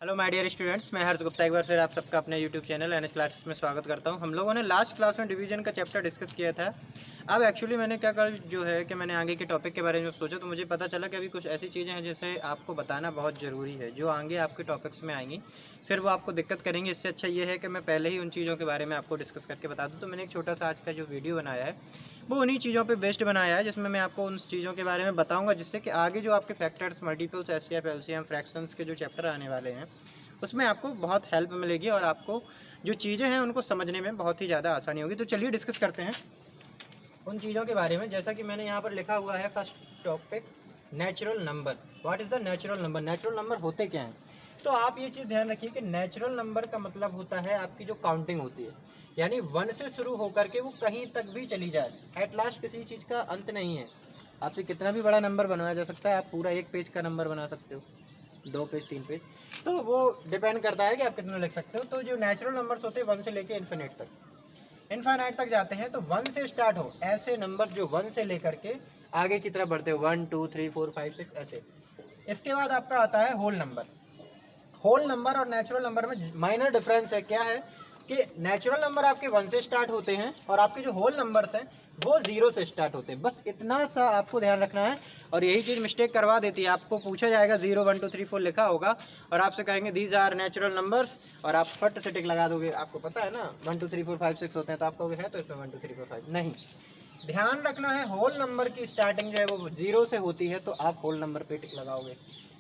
Hello my dear students, मैं हर्ष गुप्ता एक बार फिर आप सबका अपने यूट्यूब चैनल एनएच क्लासेस में स्वागत करता हूं। हम लोगों ने लास्ट क्लास में डिवीजन का चैप्टर डिस्कस किया था। अब एक्चुअली मैंने क्या कल जो है कि मैंने आगे के टॉपिक के बारे में सोचा, तो मुझे पता चला कि अभी कुछ ऐसी चीज़ें हैं जिसे आपको बताना बहुत ज़रूरी है, जो आगे आपके टॉपिक्स में आएंगी, फिर वो आपको दिक्कत करेंगे। इससे अच्छा ये है कि मैं पहले ही उन चीज़ों के बारे में आपको डिस्कस करके बता दूँ। तो मैंने एक छोटा सा आज का जो वीडियो बनाया है वो उन्हीं चीज़ों पे बेस्ड बनाया है, जिसमें मैं आपको उन चीज़ों के बारे में बताऊंगा, जिससे कि आगे जो आपके factors, multiples, HCF, LCM, fractions के जो चैप्टर आने वाले हैं उसमें आपको बहुत हेल्प मिलेगी और आपको जो चीज़ें हैं उनको समझने में बहुत ही ज़्यादा आसानी होगी। तो चलिए डिस्कस करते हैं उन चीज़ों के बारे में। जैसा कि मैंने यहाँ पर लिखा हुआ है first topic, natural number. What is the natural number? Natural number होते क्या हैं? तो आप ये चीज़ ध्यान रखिए कि नेचुरल नंबर का मतलब होता है आपकी जो काउंटिंग होती है, यानी 1 से शुरू होकर के वो कहीं तक भी चली जाए, एट लास्ट किसी चीज़ का अंत नहीं है। आपसे कितना भी बड़ा नंबर बनाया जा सकता है, आप पूरा 1 पेज का नंबर बना सकते हो, 2 पेज, 3 पेज, तो वो डिपेंड करता है कि आप कितना लिख सकते हो। तो जो नेचुरल नंबर्स होते हैं 1 से लेके इन्फाइनाइट तक जाते हैं। तो 1 से स्टार्ट हो ऐसे नंबर जो 1 से लेकर के आगे की तरफ बढ़ते हो, 1 2 3 4 5 6 ऐसे। इसके बाद आपका आता है होल नंबर। होल नंबर और नेचुरल नंबर में माइनर डिफरेंस है। क्या है कि नेचुरल नंबर आपके 1 से स्टार्ट होते हैं और आपके जो होल नंबर्स हैं वो 0 से स्टार्ट होते हैं। बस इतना सा आपको ध्यान रखना है। और यही चीज़ मिस्टेक करवा देती है, आपको पूछा जाएगा 0 1 2 3 4 लिखा होगा और आपसे कहेंगे दीज आर नेचुरल नंबर्स, और आप फट से टिक लगा दोगे। आपको पता है ना 1 2 3 4 5 6 होते हैं, तो आप कहोगे है तो इसमें 1 2 3 4 5 नहीं। ध्यान रखना है होल नंबर की स्टार्टिंग जो है वो 0 से होती है, तो आप होल नंबर पे टिक लगाओगे।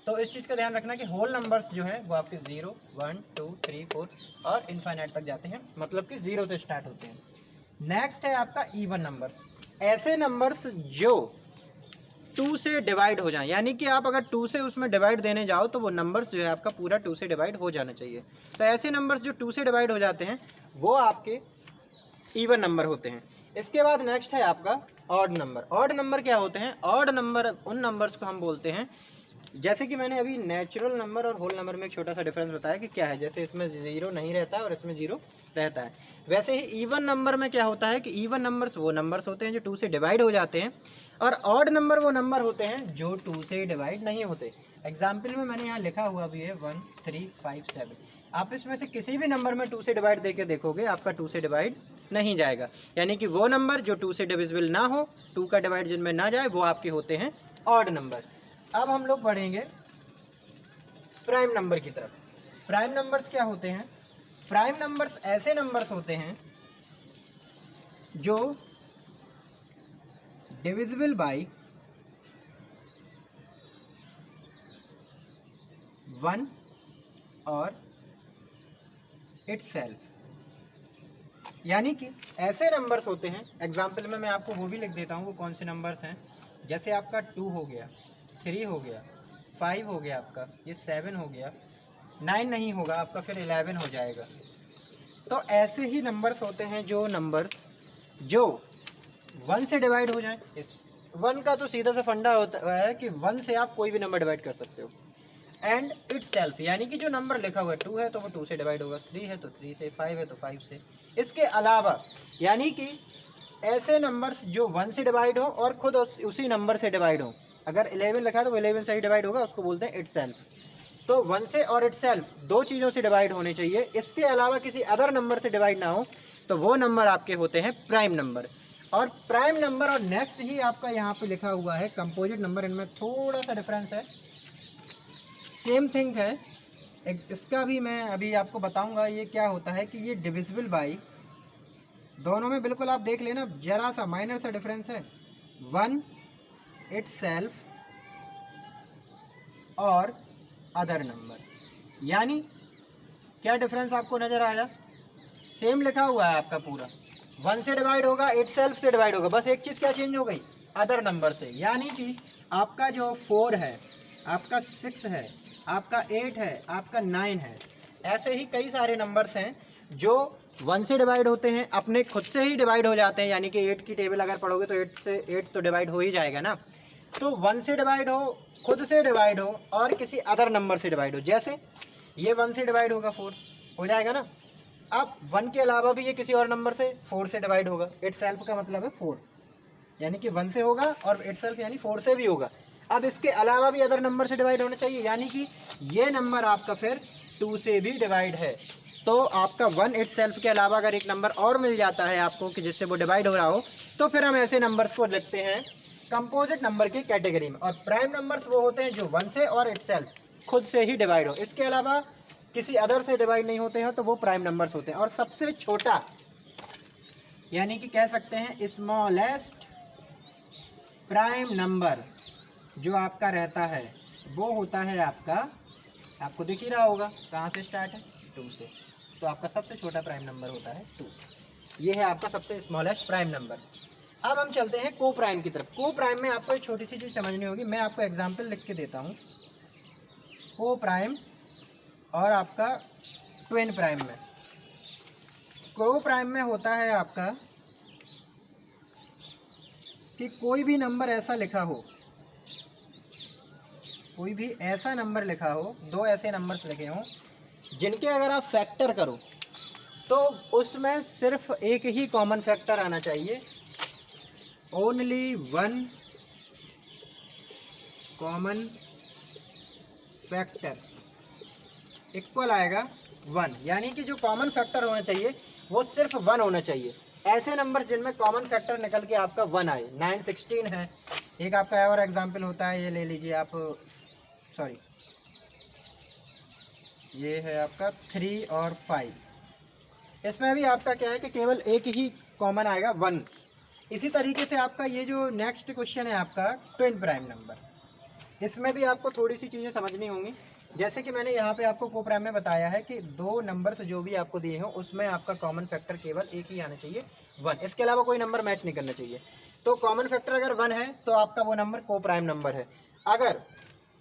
तो इस चीज़ का ध्यान रखना कि होल नंबर्स जो हैं वो आपके 0 1 2 3 4 और इनफाइनाइट तक जाते हैं, मतलब कि 0 से स्टार्ट होते हैं। नेक्स्ट है आपका इवन नंबर्स। ऐसे नंबर्स जो 2 से डिवाइड हो जाए, यानी कि आप अगर 2 से उसमें डिवाइड देने जाओ तो वो नंबर्स जो है आपका पूरा 2 से डिवाइड हो जाना चाहिए। तो ऐसे नंबर्स जो 2 से डिवाइड हो जाते हैं वो आपके इवन नंबर होते हैं। इसके बाद नेक्स्ट है आपका ऑड नंबर। ऑड नंबर क्या होते हैं? ऑड नंबर उन नंबर्स को हम बोलते हैं, जैसे कि मैंने अभी नेचुरल नंबर और होल नंबर में एक छोटा सा डिफरेंस बताया कि क्या है। जैसे इसमें 0 नहीं रहता और इसमें 0 रहता है, वैसे ही इवन नंबर में क्या होता है कि इवन नंबर्स वो नंबर्स होते हैं जो 2 से डिवाइड हो जाते हैं, और ऑड नंबर वो नंबर होते हैं जो 2 से डिवाइड नहीं होते। एग्जाम्पल में मैंने यहाँ लिखा हुआ भी है 1 3 5 7। आप इसमें से किसी भी नंबर में 2 से डिवाइड देके देखोगे, आपका 2 से डिवाइड नहीं जाएगा। यानी कि वो नंबर जो 2 से डिविजिबल ना हो, 2 का डिवाइड जिनमें ना जाए, वो आपके होते हैं ऑड नंबर। अब हम लोग बढ़ेंगे प्राइम नंबर की तरफ। प्राइम नंबर्स क्या होते हैं? प्राइम नंबर्स ऐसे नंबर्स होते हैं जो डिविजिबल बाय 1 और इटसेल्फ, यानी कि ऐसे नंबर्स होते हैं। एग्जाम्पल में मैं आपको वो भी लिख देता हूँ, वो कौन से नंबर्स हैं। जैसे आपका 2 हो गया, 3 हो गया, 5 हो गया, आपका ये 7 हो गया, 9 नहीं होगा आपका, फिर 11 हो जाएगा। तो ऐसे ही नंबर्स होते हैं जो नंबर्स जो 1 से डिवाइड हो जाए। इस 1 का तो सीधा सा फंडा होता है कि 1 से आप कोई भी नंबर डिवाइड कर सकते हो। एंड इट्स सेल्फ, यानी कि जो नंबर लिखा हुआ है 2 है तो वो 2 से डिवाइड होगा, 3 है तो 3 से, 5 है तो 5 से। इसके अलावा यानी कि ऐसे नंबर्स जो 1 से डिवाइड हो और खुद उसी नंबर से डिवाइड हो। अगर 11 लिखा है तो वो 11 से ही डिवाइड होगा, उसको बोलते हैं इट्स सेल्फ। तो 1 से और इट्स सेल्फ दो चीज़ों से डिवाइड होने चाहिए। इसके अलावा किसी अदर नंबर से डिवाइड ना हो, तो वो नंबर आपके होते हैं प्राइम नंबर। और प्राइम नंबर और नेक्स्ट ही आपका यहाँ पे लिखा हुआ है कंपोजिट नंबर, इनमें थोड़ा सा डिफरेंस है, सेम थिंग है। इसका भी मैं अभी आपको बताऊंगा ये क्या होता है कि ये डिविजिबल बाई, दोनों में बिल्कुल आप देख लेना जरा सा माइनर सा डिफरेंस है, 1 इटसेल्फ और अदर नंबर। यानी क्या डिफरेंस आपको नजर आया? सेम लिखा हुआ है आपका पूरा, 1 से डिवाइड होगा, इटसेल्फ से डिवाइड होगा, बस एक चीज़ क्या चेंज हो गई, अदर नंबर से। यानी कि आपका जो 4 है, आपका 6 है, आपका 8 है, आपका 9 है, ऐसे ही कई सारे नंबर्स हैं जो 1 से डिवाइड होते हैं, अपने खुद से ही डिवाइड हो जाते हैं। यानी कि 8 की टेबल अगर पढ़ोगे तो 8 से 8 तो डिवाइड हो ही जाएगा ना। तो 1 से डिवाइड हो, खुद से डिवाइड हो और किसी अदर नंबर से डिवाइड हो। जैसे ये 1 से डिवाइड होगा, 4 हो जाएगा ना। अब 1 के अलावा भी ये किसी और नंबर से 4 से डिवाइड होगा। इटसेल्फ का मतलब है 4, यानी कि 1 से होगा और इटसेल्फ यानी 4 से भी होगा। अब इसके अलावा भी अदर नंबर से डिवाइड होना चाहिए, यानी कि ये नंबर आपका फिर 2 से भी डिवाइड है, तो आपका 1 इटसेल्फ के अलावा अगर एक नंबर और मिल जाता है आपको कि जिससे वो डिवाइड हो रहा हो, तो फिर हम ऐसे नंबर्स को लिखते हैं कंपोजिट नंबर की कैटेगरी में। और प्राइम नंबर्स वो होते हैं जो 1 से और इटसेल्फ खुद से ही डिवाइड हो, इसके अलावा किसी अदर से डिवाइड नहीं होते हैं, तो वो प्राइम नंबर्स होते हैं। और सबसे छोटा यानी कि कह सकते हैं स्मॉलेस्ट प्राइम नंबर जो आपका रहता है वो होता है आपको दिख ही रहा होगा कहाँ से स्टार्ट है, 2 से। तो आपका सबसे छोटा प्राइम नंबर होता है 2। ये है आपका सबसे स्मॉलेस्ट प्राइम नंबर। अब हम चलते हैं को प्राइम की तरफ। को प्राइम में आपको एक छोटी सी चीज़ समझनी होगी, मैं आपको एग्जांपल लिख के देता हूँ। को प्राइम और आपका ट्विन प्राइम में, को प्राइम में होता है आपका कि कोई भी नंबर ऐसा लिखा हो, कोई भी ऐसा नंबर लिखा हो, दो ऐसे नंबर्स लिखे हों जिनके अगर आप फैक्टर करो तो उसमें सिर्फ एक ही कॉमन फैक्टर आना चाहिए, ओनली 1 कॉमन फैक्टर इक्वल आएगा 1। यानी कि जो कॉमन फैक्टर होना चाहिए वो सिर्फ 1 होना चाहिए। ऐसे नंबर जिनमें कॉमन फैक्टर निकल के आपका 1 आए, 9 16 है। एक आपका और एग्जांपल होता है, ये ले लीजिए आप, सॉरी ये है आपका 3 और 5। इसमें भी आपका क्या है कि केवल एक ही कॉमन आएगा 1। इसी तरीके से आपका ये जो नेक्स्ट क्वेश्चन है आपका ट्विन प्राइम नंबर, इसमें भी आपको थोड़ी सी चीज़ें समझनी होंगी। जैसे कि मैंने यहाँ पे आपको को प्राइम में बताया है कि दो नंबर्स जो भी आपको दिए हो उसमें आपका कॉमन फैक्टर केवल एक ही आना चाहिए 1, इसके अलावा कोई नंबर मैच नहीं करना चाहिए। तो कॉमन फैक्टर अगर 1 है तो आपका वो नंबर को प्राइम नंबर है। अगर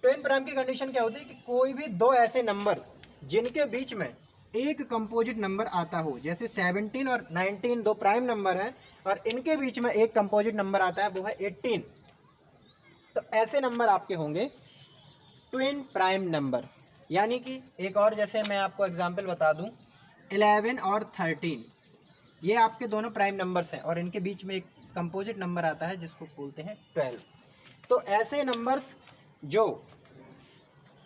ट्विन प्राइम की कंडीशन क्या होती है कि कोई भी दो ऐसे नंबर जिनके बीच में एक कंपोजिट नंबर आता हो, जैसे 17 और 19 दो प्राइम नंबर हैं और इनके बीच में एक कंपोजिट नंबर आता है वो है 18, तो ऐसे नंबर आपके होंगे ट्विन प्राइम नंबर। यानी कि एक और जैसे मैं आपको एग्जांपल बता दूं, 11 और 13 ये आपके दोनों प्राइम नंबर्स हैं और इनके बीच में एक कंपोजिट नंबर आता है जिसको बोलते हैं 12। तो ऐसे नंबर्स जो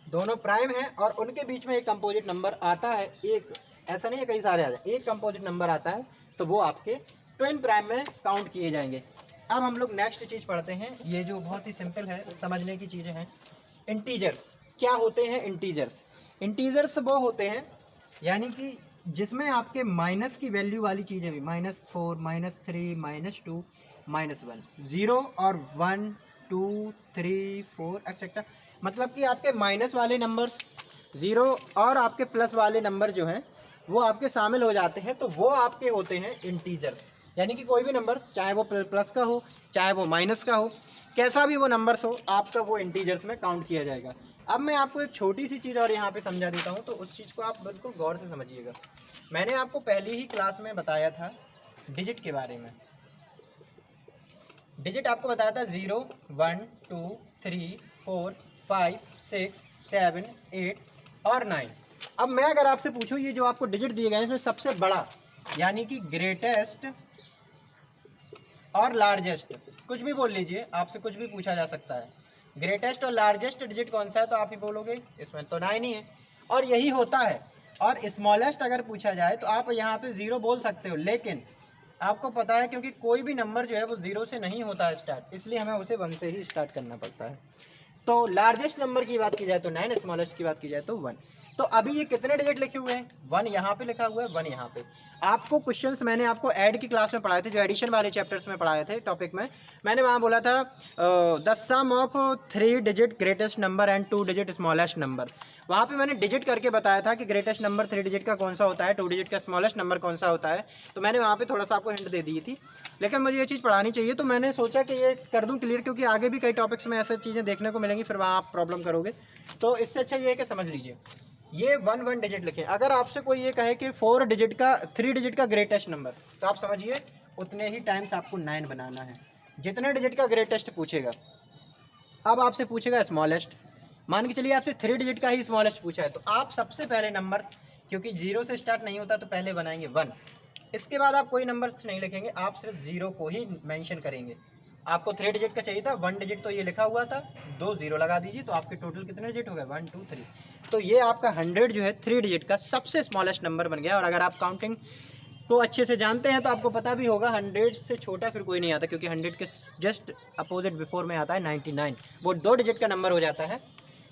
दोनों प्राइम हैं और उनके बीच में एक कंपोजिट नंबर आता है, एक ऐसा नहीं है कई सारे आ जाए, एक कंपोजिट नंबर आता है, तो वो आपके ट्विन प्राइम में काउंट किए जाएंगे। अब हम लोग नेक्स्ट चीज़ पढ़ते हैं, ये जो बहुत ही सिंपल है, समझने की चीज़ें हैं। इंटीजर्स क्या होते हैं? इंटीजर्स वो होते हैं यानी कि जिसमें आपके माइनस की वैल्यू वाली चीज़ें भी, -4 -3 -2 -1, 0 और 1 2 3 4 एक्सेट्रा, मतलब कि आपके माइनस वाले नंबर्स 0 और आपके प्लस वाले नंबर जो हैं वो आपके शामिल हो जाते हैं, तो वो आपके होते हैं इंटीजर्स। यानी कि कोई भी नंबर चाहे वो प्लस का हो चाहे वो माइनस का हो, कैसा भी वो नंबर्स हो, आपका वो इंटीजर्स में काउंट किया जाएगा। अब मैं आपको एक छोटी सी चीज़ और यहाँ पे समझा देता हूँ, तो उस चीज़ को आप बिल्कुल गौर से समझिएगा। मैंने आपको पहली ही क्लास में बताया था डिजिट के बारे में। डिजिट आपको बताया था 0 1 2 3 4 5 6 7 8 और 9। अब मैं अगर आपसे पूछूं ये जो आपको डिजिट दिए गए हैं इसमें सबसे बड़ा यानी कि ग्रेटेस्ट और लार्जेस्ट, कुछ भी बोल लीजिए, आपसे कुछ भी पूछा जा सकता है, ग्रेटेस्ट और लार्जेस्ट डिजिट कौन सा है, तो आप ही बोलोगे इसमें तो 9 ही है, और यही होता है। और स्मॉलेस्ट अगर पूछा जाए तो आप यहाँ पे 0 बोल सकते हो, लेकिन आपको पता है क्योंकि कोई भी नंबर जो है वो 0 से नहीं होता है स्टार्ट, इसलिए हमें उसे 1 से ही स्टार्ट करना पड़ता है। तो लार्जेस्ट नंबर की बात की जाए तो 9, स्मॉलेस्ट की बात की जाए तो 1। तो अभी ये कितने डिजिट लिखे हुए हैं? 1 यहाँ पे लिखा हुआ है, 1 यहाँ पे। आपको क्वेश्चंस मैंने आपको ऐड की क्लास में पढ़ाए थे, जो एडिशन वाले चैप्टर्स में पढ़ाए थे टॉपिक में, मैंने वहाँ बोला था the sum of 3 digit greatest number and 2 digit smallest number. वहाँ पे मैंने डिजिट करके बताया था कि ग्रेटेस्ट नंबर 3 डिजिट का कौन सा होता है, 2 डिजिट का स्मॉलेस्ट नंबर कौन सा होता है। तो मैंने वहाँ पे थोड़ा सा आपको हिंट दे दी थी, लेकिन मुझे ये चीज़ पढ़ानी चाहिए तो मैंने सोचा कि ये कर दूँ क्लियर, क्योंकि आगे भी कई टॉपिक्स में ऐसी चीज़ें देखने को मिलेंगी, फिर वहाँ आप प्रॉब्लम करोगे। तो इससे अच्छा ये है कि समझ लीजिए, ये 1 डिजिट लिखें। अगर आपसे कोई ये कहे कि 4 डिजिट का 3 डिजिट का ग्रेटेस्ट नंबर, तो आप समझिए उतने ही टाइम्स आपको 9 बनाना है, जितने डिजिट का ग्रेटेस्ट पूछेगा। अब आपसे पूछेगा स्मॉलेस्ट, मान के चलिए आपसे 3 डिजिट का ही स्मॉलेस्ट पूछा है, तो आप सबसे पहले नंबर, क्योंकि 0 से स्टार्ट नहीं होता तो पहले बनाएंगे 1, इसके बाद आप कोई नंबर नहीं लिखेंगे, आप सिर्फ 0 को ही मेंशन करेंगे। आपको 3 डिजिट का चाहिए था, 1 डिजिट तो ये लिखा हुआ था, 2 0 लगा दीजिए, तो आपके टोटल कितने डिजिट हो गए? 1 2 3। तो ये आपका 100 जो है 3 डिजिट का सबसे स्मॉलेस्ट नंबर बन गया। और अगर आप काउंटिंग को अच्छे से जानते हैं तो आपको पता भी होगा 100 से छोटा फिर कोई नहीं आता, क्योंकि 100 के जस्ट अपोजिट बिफोर में आता है 99, वो 2 डिजिट का नंबर हो जाता है।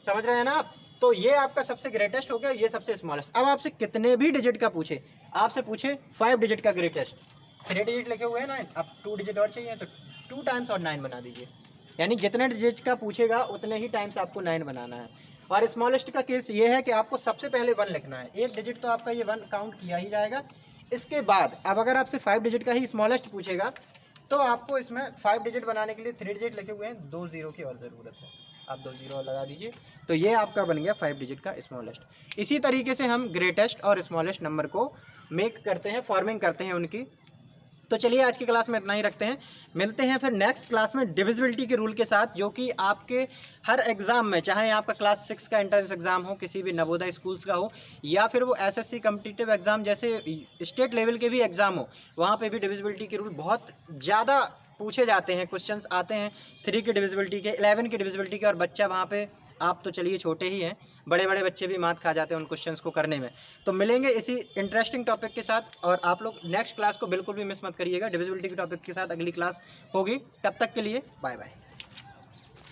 समझ रहे हैं ना आप? तो ये आपका सबसे ग्रेटेस्ट हो गया, ये सबसे स्मॉलेस्ट। अब आपसे कितने भी डिजिट का पूछे, आपसे पूछे 5 डिजिट का ग्रेटेस्ट, 3 डिजिट लिखे हुए हैं ना, अब 2 डिजिट और चाहिए तो 2 टाइम्स और 9 बना दीजिए, यानी जितने डिजिट का पूछेगा उतने ही टाइम्स आपको 9 बनाना है। और स्मॉलेस्ट का केस ये है कि आपको सबसे पहले 1 लिखना है, एक डिजिट तो आपका ये 1 काउंट किया ही जाएगा। इसके बाद अब अगर आपसे 5 डिजिट का ही स्मॉलेस्ट पूछेगा तो आपको इसमें 5 डिजिट बनाने के लिए 3 डिजिट लिखे हुए हैं, 2 जीरो की और ज़रूरत है, आप 2 जीरो और लगा दीजिए, तो ये आपका बन गया 5 डिजिट का स्मॉलेस्ट। इसी तरीके से हम ग्रेटेस्ट और स्मॉलेस्ट नंबर को मेक करते हैं, फॉर्मिंग करते हैं उनकी। तो चलिए आज की क्लास में इतना ही रखते हैं, मिलते हैं फिर नेक्स्ट क्लास में डिविजिबिलिटी के रूल के साथ, जो कि आपके हर एग्जाम में, चाहे आपका क्लास 6 का एंट्रेंस एग्जाम हो, किसी भी नवोदय स्कूल्स का हो, या फिर वो एसएससी कॉम्पिटिटिव एग्जाम जैसे स्टेट लेवल के भी एग्जाम हो, वहाँ पे भी डिविजिबिलिटी के रूल बहुत ज़्यादा पूछे जाते हैं, क्वेश्चंस आते हैं 3 की डिविजिबिलिटी के, 11 की डिविजिबिलिटी के। और बच्चा वहाँ पे, आप तो चलिए छोटे ही हैं, बड़े बड़े बच्चे भी मात खा जाते हैं उन क्वेश्चंस को करने में। तो मिलेंगे इसी इंटरेस्टिंग टॉपिक के साथ, और आप लोग नेक्स्ट क्लास को बिल्कुल भी मिस मत करिएगा, डिविजिबिलिटी के टॉपिक के साथ अगली क्लास होगी। तब तक के लिए बाय बाय।